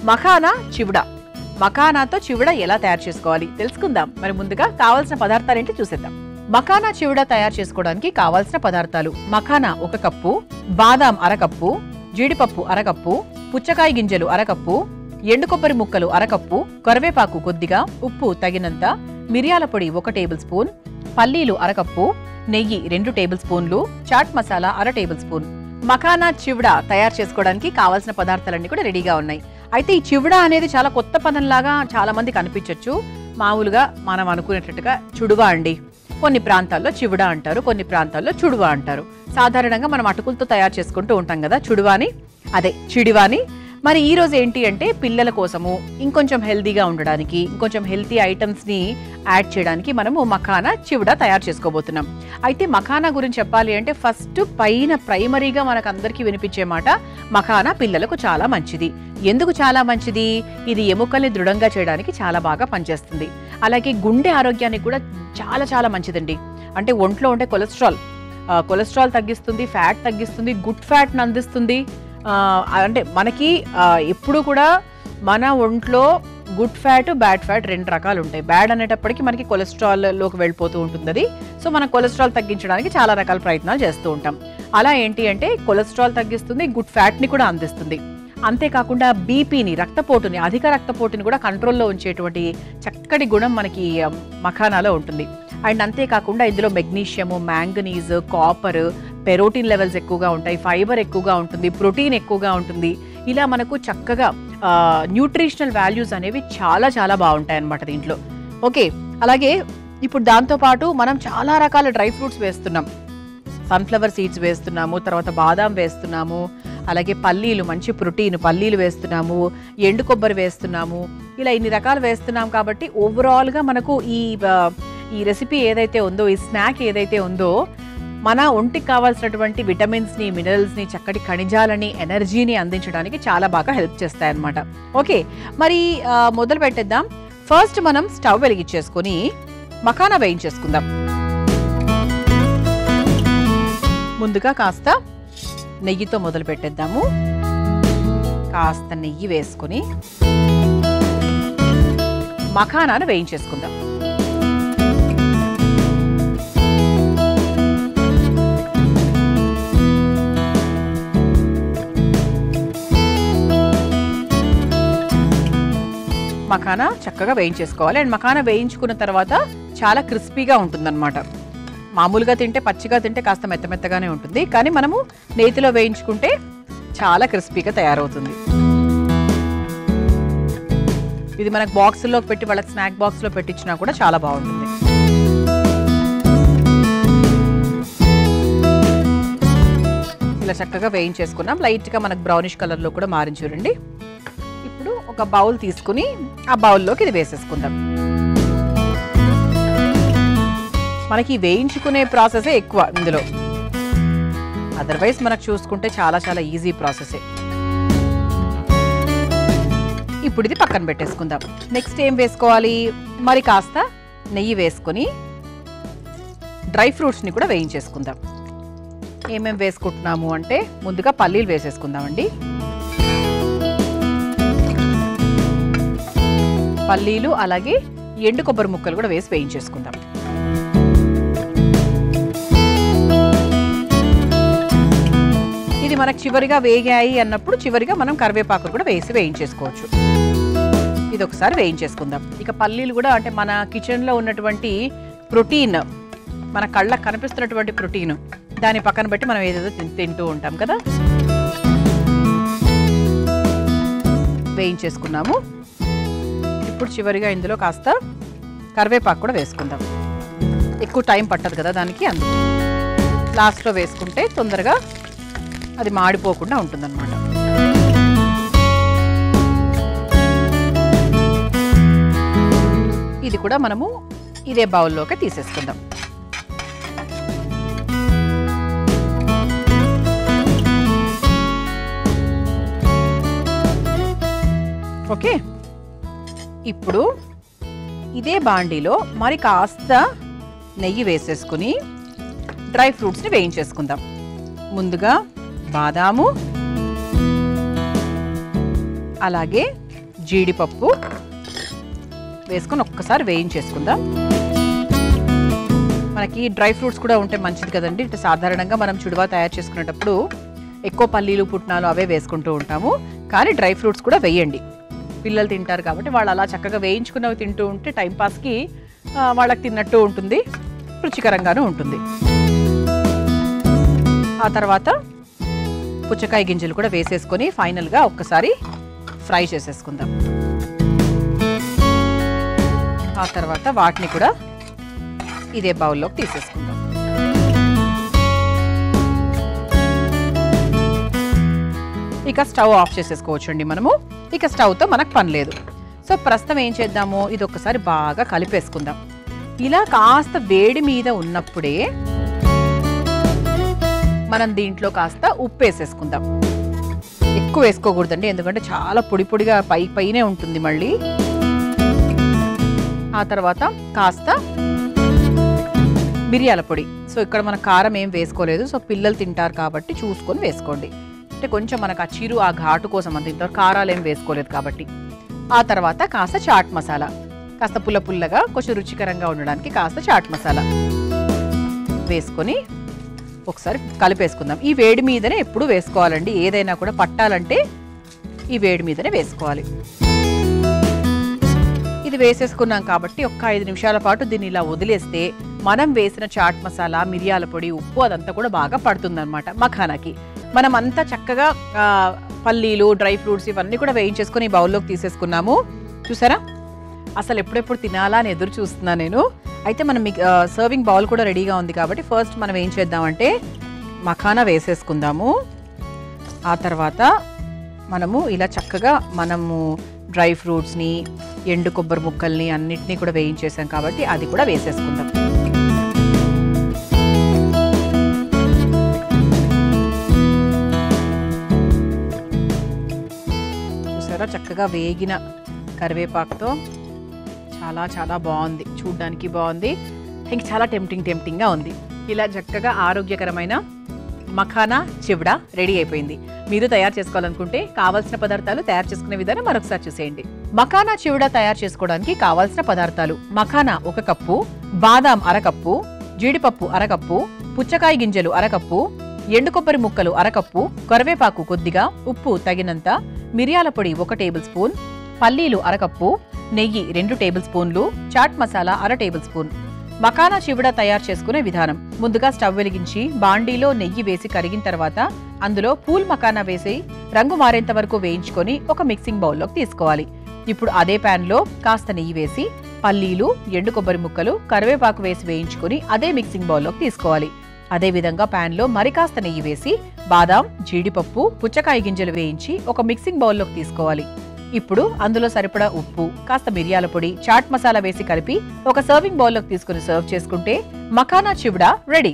మఖానా చివడ. మఖానాతో చివడ ఎలా తయారు చేసుకోవాలి తెలుసుకుందాం. మరి ముందుగా కావాల్సిన పదార్థాలు ఏంటి చూసేద్దాం. మఖానా చివడ తయారు చేసుకోవడానికి కావాల్సిన పదార్థాలు: మఖానా 1 కప్పు, బాదాం 1/2 కప్పు, జీడిపప్పు 1/2 కప్పు, పుచ్చకాయ గింజలు 1/2 కప్పు, ఎండు కొబ్బరి ముక్కలు 1/2 కప్పు, కరివేపాకు కొద్దిగా, ఉప్పు తగినంత, మిరియాల పొడి 1 టేబుల్ స్పూన్, పల్లీలు 1/2 కప్పు, నెయ్యి 2 టేబుల్ స్పూన్లు, చాట్ మసాలా 1/2 టేబుల్ స్పూన్. మఖానా చివడ తయారు చేసుకోవడానికి కావాల్సిన పదార్థాలన్నీ కూడా రెడీగా ఉన్నాయి. అయితే ఈ చివడ అనేది చాలా కొత్త పదంలాగా చాలా మందికి అనిపించవచ్చు. మామూలుగా మనం అనుకునేటట్టుగా చుడువా అండి. కొన్ని ప్రాంతాల్లో చివడ అంటారు, కొన్ని ప్రాంతాల్లో చుడువా అంటారు. సాధారణంగా మనం అటుకులతో తయారు చేసుకుంటూ ఉంటాం కదా చుడువాని, అదే చిడివాని. మరి ఈ రోజు ఏంటి అంటే పిల్లల కోసము ఇంకొంచెం హెల్తీగా ఉండడానికి, ఇంకొంచెం హెల్తీ ఐటమ్స్ని యాడ్ చేయడానికి మనము మఖానా చివడ తయారు చేసుకోబోతున్నాం. అయితే మఖానా గురించి చెప్పాలి అంటే ఫస్ట్ పైన ప్రైమరీగా మనకు అందరికీ వినిపించే మాట, మఖానా పిల్లలకు చాలా మంచిది. ఎందుకు చాలా మంచిది? ఇది ఎముకల్ని దృఢంగా చేయడానికి చాలా బాగా పనిచేస్తుంది. అలాగే గుండె ఆరోగ్యానికి కూడా చాలా చాలా మంచిదండి. అంటే ఒంట్లో ఉండే కొలెస్ట్రాల్ తగ్గిస్తుంది, ఫ్యాట్ తగ్గిస్తుంది, గుడ్ ఫ్యాట్ని అందిస్తుంది. అంటే మనకి ఎప్పుడు కూడా మన ఒంట్లో గుడ్ ఫ్యాట్, బ్యాడ్ ఫ్యాట్ 2 రకాలు ఉంటాయి. బ్యాడ్ అనేటప్పటికీ మనకి కొలెస్ట్రాల్లోకి వెళ్ళిపోతూ ఉంటుంది అది. సో మనం కొలెస్ట్రాల్ తగ్గించడానికి చాలా రకాల ప్రయత్నాలు చేస్తూ ఉంటాం. అలా ఏంటి అంటే కొలెస్ట్రాల్ తగ్గిస్తుంది, గుడ్ ఫ్యాట్ని కూడా అందిస్తుంది. అంతేకాకుండా బీపీని, రక్తపోటుని, అధిక రక్తపోటుని కూడా కంట్రోల్లో ఉంచేటువంటి చక్కటి గుణం మనకి మఖానాలో ఉంటుంది. అండ్ అంతేకాకుండా ఇందులో మెగ్నీషియము, మ్యాంగనీస్, కాపర్, పెరోటీన్ లెవెల్స్ ఎక్కువగా ఉంటాయి, ఫైబర్ ఎక్కువగా ఉంటుంది, ప్రోటీన్ ఎక్కువగా ఉంటుంది. ఇలా మనకు చక్కగా న్యూట్రిషనల్ వాల్యూస్ అనేవి చాలా చాలా బాగుంటాయి అన్నమాట దీంట్లో. ఓకే, అలాగే ఇప్పుడు దాంతోపాటు మనం చాలా రకాల డ్రై ఫ్రూట్స్ వేస్తున్నాం. సన్ఫ్లవర్ సీడ్స్ వేస్తున్నాము, తర్వాత బాదాం వేస్తున్నాము, అలాగే పల్లీలు, మంచి ప్రోటీన్ పల్లీలు వేస్తున్నాము, ఎండు కొబ్బరి వేస్తున్నాము. ఇలా ఇన్ని రకాలు వేస్తున్నాం కాబట్టి ఓవరాల్గా మనకు ఈ రెసిపీ ఏదైతే ఉందో, ఈ స్నాక్ ఏదైతే ఉందో, మన ఒంటికి కావాల్సినటువంటి విటమిన్స్ని, మినరల్స్ని, చక్కటి ఖనిజాలని, ఎనర్జీని అందించడానికి చాలా బాగా హెల్ప్ చేస్తాయి అన్నమాట. ఓకే, మరి మొదలు పెట్టేద్దాం. ఫస్ట్ మనం స్టవ్ వెలిగించేసుకొని మఖానా వేయించేసుకుందాం. ముందుగా కాస్త నెయ్యితో మొదలు పెట్టేద్దాము. కాస్త నెయ్యి వేసుకొని మఖానాను వేయించేసుకుందాం. మఖానా చక్కగా వేయించేసుకోవాలి. అండ్ మఖానా వేయించుకున్న తర్వాత చాలా క్రిస్పీగా ఉంటుందన్నమాట. మామూలుగా తింటే, పచ్చిగా తింటే కాస్త మెత్తగానే ఉంటుంది, కానీ మనము నేతిలో వేయించుకుంటే చాలా క్రిస్పీగా తయారవుతుంది. ఇది మనకు బాక్సుల్లోకి పెట్టి వాళ్ళకి స్నాక్ బాక్స్లో పెట్టించినా కూడా చాలా బాగుంటుంది. ఇలా చక్కగా వేయించేసుకున్నాం. లైట్గా మనకు బ్రౌనిష్ కలర్లో కూడా మారింది చూడండి. ఇప్పుడు ఒక బౌల్ తీసుకుని ఆ బౌల్లోకి ఇది వేసేసుకుందాం. మనకి వేయించుకునే ప్రాసెసే ఎక్కువ ఇందులో, అదర్వైజ్ మనకు చూసుకుంటే చాలా చాలా ఈజీ ప్రాసెసే. ఇప్పుడు ఇది పక్కన పెట్టేసుకుందాం. నెక్స్ట్ ఏం వేసుకోవాలి? మరి కాస్త నెయ్యి వేసుకొని డ్రై ఫ్రూట్స్ని కూడా వేయించేసుకుందాం. ఏమేమి వేసుకుంటున్నాము అంటే ముందుగా పల్లీలు వేసేసుకుందామండి. పల్లీలు అలాగే ఎండు కొబ్బరి ముక్కలు కూడా వేసి వేయించేసుకుందాం. ఇది మనకు చివరిగా వేగాయి అన్నప్పుడు చివరిగా మనం కరివేపాకు కూడా వేసి వేయించేసుకోవచ్చు. ఇది ఒకసారి వేయించేసుకుందాం. ఇక పల్లీలు కూడా అంటే మన కిచెన్లో ఉన్నటువంటి ప్రోటీన్, మన కళ్ళకు కనిపిస్తున్నటువంటి ప్రోటీన్, దాన్ని పక్కన పెట్టి మనం ఏదేదో తింటూ ఉంటాం కదా. వేయించేసుకున్నాము. ఇప్పుడు చివరిగా ఇందులో కాస్త కరివేపాకు కూడా వేసుకుందాం. ఎక్కువ టైం పట్టదు కదా దానికి, అందుకు లాస్ట్లో వేసుకుంటే తొందరగా అది మాడిపోకుండా ఉంటుందన్నమాట. ఇది కూడా మనము ఇదే బౌల్లోకి తీసేసుకుందాం. ఓకే, ఇప్పుడు ఇదే బాండీలో మరి కాస్త నెయ్యి వేసేసుకుని డ్రై ఫ్రూట్స్ని వేయించేసుకుందాం. ముందుగా బాదాము, అలాగే జీడిపప్పు వేసుకొని ఒక్కసారి వేయించేసుకుందాం. మనకి డ్రై ఫ్రూట్స్ కూడా ఉంటే మంచిది కదండి. ఇట్లా సాధారణంగా మనం చుడువా తయారు చేసుకునేటప్పుడు ఎక్కువ పల్లీలు పుట్నాలు అవే వేసుకుంటూ ఉంటాము, కానీ డ్రై ఫ్రూట్స్ కూడా వేయండి. పిల్లలు తింటారు కాబట్టి వాళ్ళు అలా చక్కగా వేయించుకున్నవి తింటూ ఉంటే టైంపాస్కి వాళ్ళకి తిన్నట్టు ఉంటుంది, రుచికరంగానూ ఉంటుంది. ఆ తర్వాత పుచ్చకాయ గింజలు కూడా వేసేసుకొని ఫైనల్గా ఒక్కసారి ఫ్రై చేసేసుకుందాం. ఆ తర్వాత వాటిని కూడా ఇదే బౌల్లోకి తీసేసుకుందాం. ఇక స్టవ్ ఆఫ్ చేసేసుకోవచ్చు అండి మనము. ఇక స్టవ్తో మనకు పని లేదు. సో ప్రస్తుతం ఏం చేద్దాము, ఇది ఒక్కసారి బాగా కలిపేసుకుందాం. ఇలా కాస్త వేడి మీద ఉన్నప్పుడే మనం దీంట్లో కాస్త ఉప్పు వేసేసుకుందాం. ఎక్కువ వేసుకోకూడదండి, ఎందుకంటే చాలా పొడి పొడిగా పైనే ఉంటుంది మళ్ళీ. ఆ తర్వాత కాస్త మిరియాల పొడి. సో ఇక్కడ మన కారం ఏం వేసుకోలేదు, సో పిల్లలు తింటారు కాబట్టి చూసుకొని వేసుకోండి. అంటే కొంచెం మనకు ఆ చిరు ఆ ఘాటు కోసం అంత, ఇంత కారాలు ఏం వేసుకోలేదు కాబట్టి. ఆ తర్వాత కాస్త చాట్ మసాలా, కాస్త పుల్ల పుల్లగా కొంచెం రుచికరంగా ఉండడానికి కాస్త చాట్ మసాలా వేసుకొని ఒకసారి కలిపేసుకుందాం. ఈ వేడి మీదనే ఎప్పుడు వేసుకోవాలండి, ఏదైనా కూడా పట్టాలంటే ఈ వేడి మీదనే వేసుకోవాలి. ఇది వేసేసుకున్నాం కాబట్టి ఒక్క 5 నిమిషాల పాటు దీన్ని ఇలా వదిలేస్తే మనం వేసిన చాట్ మసాలా, మిరియాల పొడి, ఉప్పు అదంతా కూడా బాగా పడుతుందన్నమాట మఖానాకి. మనం అంతా చక్కగా పల్లీలు, డ్రై ఫ్రూట్స్ ఇవన్నీ కూడా వేయించేసుకొని ఈ బౌల్లోకి తీసేసుకున్నాము. చూసారా, అసలు ఎప్పుడెప్పుడు తినాలా అని ఎదురు చూస్తున్నాను నేను. అయితే మనం సర్వింగ్ బౌల్ కూడా రెడీగా ఉంది కాబట్టి ఫస్ట్ మనం ఏం చేద్దామంటే మఖానా వేసేసుకుందాము. ఆ తర్వాత మనము ఇలా చక్కగా మనము డ్రై ఫ్రూట్స్ని, ఎండు కొబ్బరి ముక్కల్ని అన్నిటినీ కూడా వేయించేసాం కాబట్టి అది కూడా వేసేసుకుందాం. చూసారా, చక్కగా వేగిన కరివేపాకుతో చాలా చాలా బాగుంది, చూడ్డానికి బాగుంది, ఇంక చాలా టెంప్టింగ్గా ఉంది. ఇలా చక్కగా ఆరోగ్యకరమైన మఖానా చివడ రెడీ అయిపోయింది. మీరు తయారు చేసుకోవాలనుకుంటే కావాల్సిన పదార్థాలు, తయారు చేసుకునే విధానం మరొకసారి చూసేయండి. మఖానా చివడ తయారు చేసుకోవడానికి కావాల్సిన పదార్థాలు: మఖానా 1 కప్పు, బాదాం 1/2 కప్పు, జీడిపప్పు 1/2 కప్పు, పుచ్చకాయ గింజలు 1/2 కప్పు, ఎండు కొబ్బరి ముక్కలు 1/2 కప్పు, కరివేపాకు కొద్దిగా, ఉప్పు తగినంత, మిరియాల పొడి 1 టేబుల్ స్పూన్, పల్లీలు 1/2 కప్పు, నెయ్యి 2 టేబుల్ స్పూన్లు, చాట్ మసాలా 1/2 టేబుల్ స్పూన్. మఖానా చివడ తయారు చేసుకునే విధానం: ముందుగా స్టవ్ వెలిగించి బాండీలో నెయ్యి వేసి కరిగిన తర్వాత అందులో పూల్ మఖానా వేసి రంగు మారేంత వరకు వేయించుకొని ఒక మిక్సింగ్ బౌల్లోకి తీసుకోవాలి. ఇప్పుడు అదే ప్యాన్లో కాస్త నెయ్యి వేసి పల్లీలు, ఎండు కొబ్బరి ముక్కలు, కరివేపాకు వేసి వేయించుకొని అదే మిక్సింగ్ బౌల్లోకి తీసుకోవాలి. అదే విధంగా ప్యాన్లో మరి కాస్త నెయ్యి వేసి బాదాం, జీడిపప్పు, పుచ్చకాయ గింజలు వేయించి ఒక మిక్సింగ్ బౌల్లోకి తీసుకోవాలి. ఇప్పుడు అందులో సరిపడా ఉప్పు, కాస్త మిరియాల పొడి, చాట్ మసాలా వేసి కలిపి ఒక సర్వింగ్ బౌల్లోకి తీసుకుని సర్వ్ చేసుకుంటే మఖానా చివడ రెడీ.